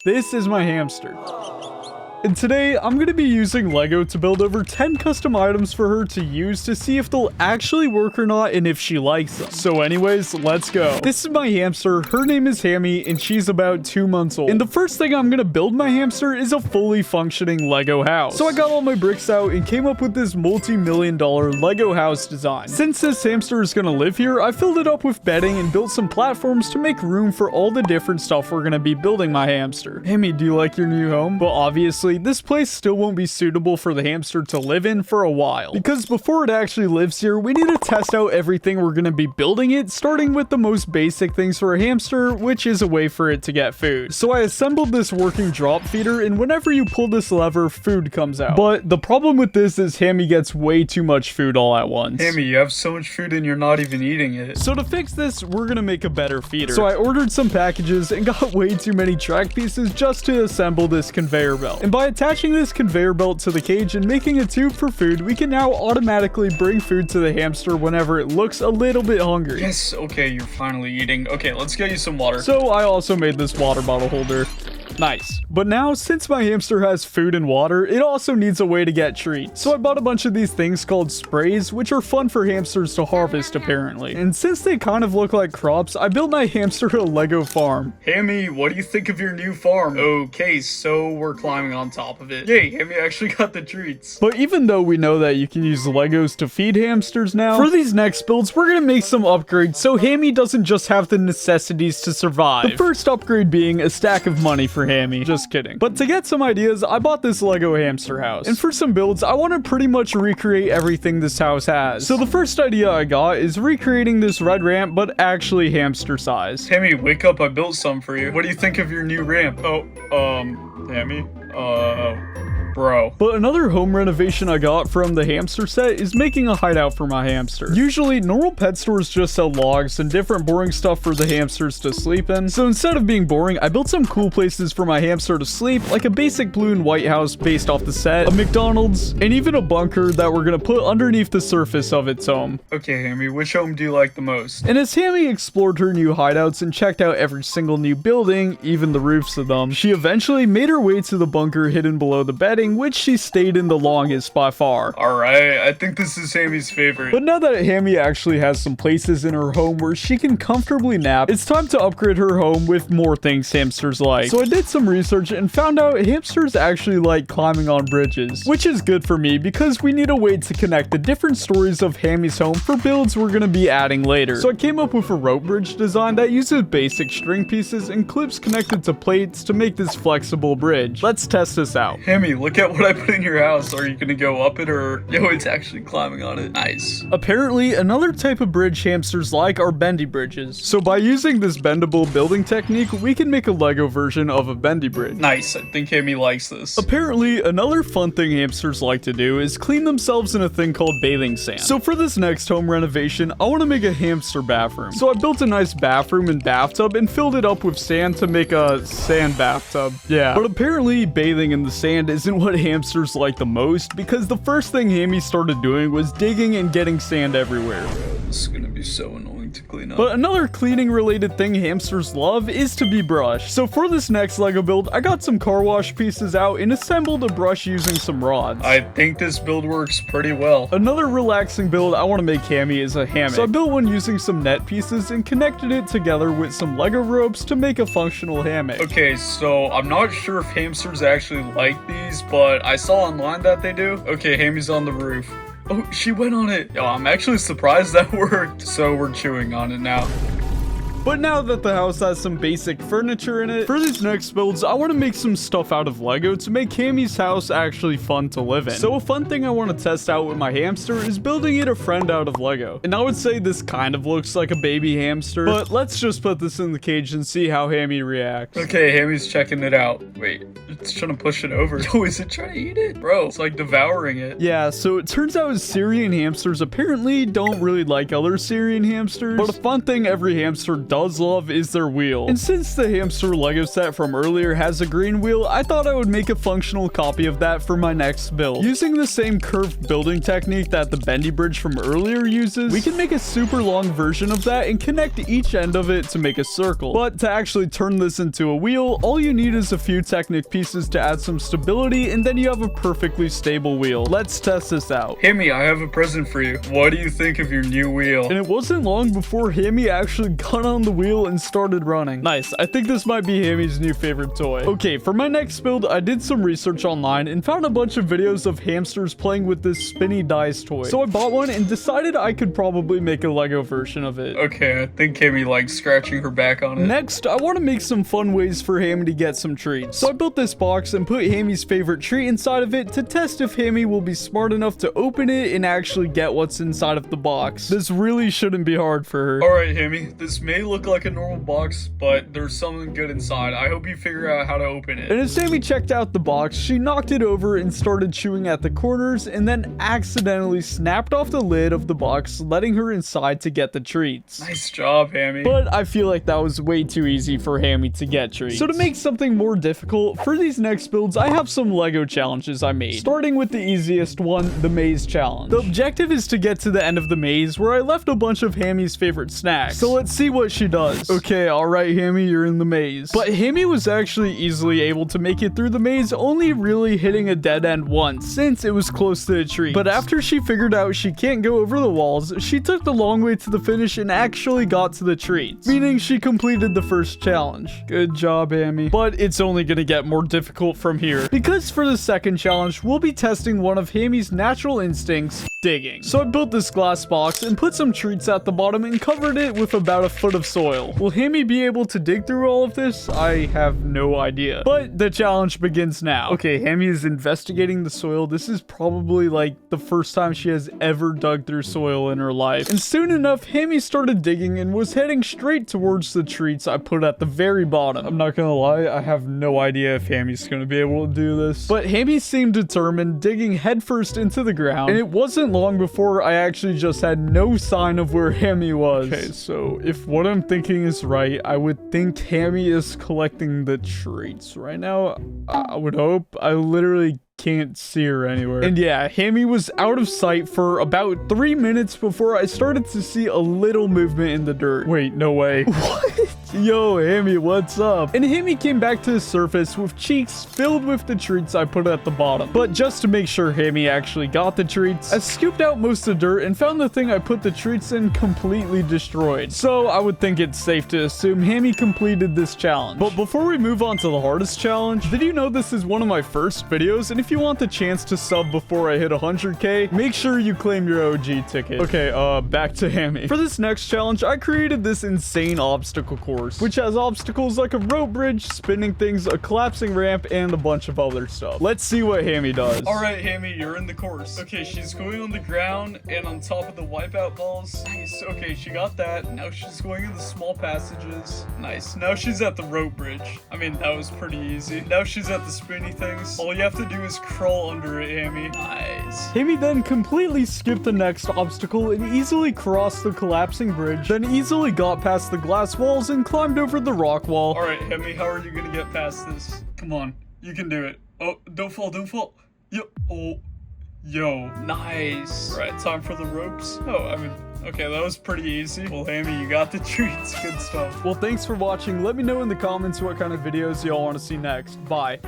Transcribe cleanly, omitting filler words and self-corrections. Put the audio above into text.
This is my hamster. And today, I'm going to be using Lego to build over 10 custom items for her to use to see if they'll actually work or not and if she likes them. So anyways, let's go. This is my hamster. Her name is Hammy and she's about 2 months old. And the first thing I'm going to build my hamster is a fully functioning Lego house. So I got all my bricks out and came up with this multi-million-dollar Lego house design. Since this hamster is going to live here, I filled it up with bedding and built some platforms to make room for all the different stuff we're going to be building my hamster. Hammy, do you like your new home? Well, obviously, this place still won't be suitable for the hamster to live in for a while, because before it actually lives here, we need to test out everything we're going to be building it, starting with the most basic things for a hamster, which is a way for it to get food. So I assembled this working drop feeder, and whenever you pull this lever, food comes out. But the problem with this is Hammy gets way too much food all at once. Hammy, you have so much food and you're not even eating it. So to fix this, we're going to make a better feeder. So I ordered some packages and got way too many track pieces just to assemble this conveyor belt. And by attaching this conveyor belt to the cage and making a tube for food, we can now automatically bring food to the hamster whenever it looks a little bit hungry. Yes, okay, you're finally eating. Okay, let's get you some water. So I also made this water bottle holder. Nice. But now, since my hamster has food and water, it also needs a way to get treats. So I bought a bunch of these things called sprays, which are fun for hamsters to harvest apparently. And since they kind of look like crops, I built my hamster a Lego farm. Hammy, what do you think of your new farm? Okay, so we're climbing on top of it. Yay, Hammy actually got the treats. But even though we know that you can use Legos to feed hamsters now, for these next builds, we're gonna make some upgrades so Hammy doesn't just have the necessities to survive. The first upgrade being a stack of money for Hammy. Just kidding. But to get some ideas, I bought this Lego hamster house. And for some builds, I want to pretty much recreate everything this house has. So the first idea I got is recreating this red ramp, but actually hamster size. Hammy, wake up, I built some for you. What do you think of your new ramp? Hammy? Bro. But another home renovation I got from the hamster set is making a hideout for my hamster. Usually, normal pet stores just sell logs and different boring stuff for the hamsters to sleep in. So instead of being boring, I built some cool places for my hamster to sleep, like a basic blue and white house based off the set, a McDonald's, and even a bunker that we're gonna put underneath the surface of its home. Okay, Hammy, which home do you like the most? And as Hammy explored her new hideouts and checked out every single new building, even the roofs of them, she eventually made her way to the bunker hidden below the bedding, which she stayed in the longest by far. Alright, I think this is Hammy's favorite. But now that Hammy actually has some places in her home where she can comfortably nap, it's time to upgrade her home with more things hamsters like. So I did some research and found out hamsters actually like climbing on bridges, which is good for me because we need a way to connect the different stories of Hammy's home for builds we're gonna be adding later. So I came up with a rope bridge design that uses basic string pieces and clips connected to plates to make this flexible bridge. Let's test this out. Hammy, look at what I put in your house. Are you gonna go up it or... Yo, it's actually climbing on it. Nice. Apparently, another type of bridge hamsters like are bendy bridges. So by using this bendable building technique, we can make a Lego version of a bendy bridge. Nice. I think Hammy likes this. Apparently, another fun thing hamsters like to do is clean themselves in a thing called bathing sand. So for this next home renovation, I want to make a hamster bathroom. So I built a nice bathroom and bathtub and filled it up with sand to make a sand bathtub. Yeah. But apparently, bathing in the sand isn't what hamsters like the most, because the first thing Hammy started doing was digging and getting sand everywhere. This is gonna be so annoying to clean up. But another cleaning related thing hamsters love is to be brushed. So for this next Lego build, I got some car wash pieces out and assembled a brush using some rods. I think this build works pretty well. Another relaxing build I want to make Hammy is a hammock. So I built one using some net pieces and connected it together with some Lego ropes to make a functional hammock. Okay, so I'm not sure if hamsters actually like these, but I saw online that they do. Okay, Hammy's on the roof. Oh, she went on it. Yo, I'm actually surprised that worked. So we're chewing on it now. But now that the house has some basic furniture in it, for these next builds, I want to make some stuff out of Lego to make Hammy's house actually fun to live in. So a fun thing I want to test out with my hamster is building it a friend out of Lego. And I would say this kind of looks like a baby hamster, but let's just put this in the cage and see how Hammy reacts. Okay, Hammy's checking it out. Wait, it's trying to push it over. Yo, is it trying to eat it? Bro, it's like devouring it. Yeah, so it turns out Syrian hamsters apparently don't really like other Syrian hamsters, but a fun thing every hamster does does love is their wheel. And since the hamster Lego set from earlier has a green wheel, I thought I would make a functional copy of that for my next build. Using the same curved building technique that the bendy bridge from earlier uses, we can make a super long version of that and connect each end of it to make a circle. But to actually turn this into a wheel, all you need is a few Technic pieces to add some stability, and then you have a perfectly stable wheel. Let's test this out. Hammy, I have a present for you. What do you think of your new wheel? And it wasn't long before Hammy actually got on the wheel and started running. Nice. I think this might be Hammy's new favorite toy. Okay, for my next build, I did some research online and found a bunch of videos of hamsters playing with this spinny dice toy. So I bought one and decided I could probably make a Lego version of it. Okay, I think Hammy likes scratching her back on it. Next, I want to make some fun ways for Hammy to get some treats. So I built this box and put Hammy's favorite treat inside of it to test if Hammy will be smart enough to open it and actually get what's inside of the box. This really shouldn't be hard for her. Alright, Hammy, this may look like a normal box, but there's something good inside. I hope you figure out how to open it. And as Hammy checked out the box, she knocked it over and started chewing at the corners and then accidentally snapped off the lid of the box, letting her inside to get the treats. Nice job, Hammy. But I feel like that was way too easy for Hammy to get treats. So to make something more difficult, for these next builds, I have some Lego challenges I made. Starting with the easiest one, the maze challenge. The objective is to get to the end of the maze where I left a bunch of Hammy's favorite snacks. So let's see what she does. Okay, alright Hammy, you're in the maze. But Hammy was actually easily able to make it through the maze, only really hitting a dead end once, since it was close to the tree. But after she figured out she can't go over the walls, she took the long way to the finish and actually got to the treats, meaning she completed the first challenge. Good job, Hammy. But it's only gonna get more difficult from here, because for the second challenge, we'll be testing one of Hammy's natural instincts, digging. So I built this glass box and put some treats at the bottom and covered it with about a foot of soil. Will Hammy be able to dig through all of this? I have no idea. But the challenge begins now. Okay, Hammy is investigating the soil. This is probably like the first time she has ever dug through soil in her life. And soon enough, Hammy started digging and was heading straight towards the treats I put at the very bottom. I'm not gonna lie, I have no idea if Hammy's gonna be able to do this. But Hammy seemed determined, digging headfirst into the ground. And it wasn't long before I actually just had no sign of where Hammy was. Okay, so if what I'm thinking is right, I would think Hammy is collecting the treats right now. I would hope. I literally can't see her anywhere. And yeah, Hammy was out of sight for about 3 minutes before I started to see a little movement in the dirt. Wait, no way. What? Yo, Hammy, what's up? And Hammy came back to the surface with cheeks filled with the treats I put at the bottom. But just to make sure Hammy actually got the treats, I scooped out most of the dirt and found the thing I put the treats in completely destroyed. So I would think it's safe to assume Hammy completed this challenge. But before we move on to the hardest challenge, did you know this is one of my first videos? And if you want the chance to sub before I hit 100k, make sure you claim your OG ticket. Okay, back to Hammy. For this next challenge, I created this insane obstacle course, which has obstacles like a rope bridge, spinning things, a collapsing ramp, and a bunch of other stuff. Let's see what Hammy does. Alright, Hammy, you're in the course. Okay, she's going on the ground and on top of the wipeout balls. Nice. Okay, she got that. Now she's going in the small passages. Nice. Now she's at the rope bridge. I mean, that was pretty easy. Now she's at the spinny things. All you have to do is crawl under it, Hammy. Nice. Hammy then completely skipped the next obstacle and easily crossed the collapsing bridge, then easily got past the glass walls and climbed over the rock wall. Alright, Hammy, how are you gonna get past this? Come on, you can do it. Oh, don't fall, don't fall. Yo, oh, yo, nice. Right, time for the ropes. Oh, I mean, okay, that was pretty easy. Well, Hammy, you got the treats. Good stuff. Well, thanks for watching. Let me know in the comments what kind of videos y'all want to see next. Bye.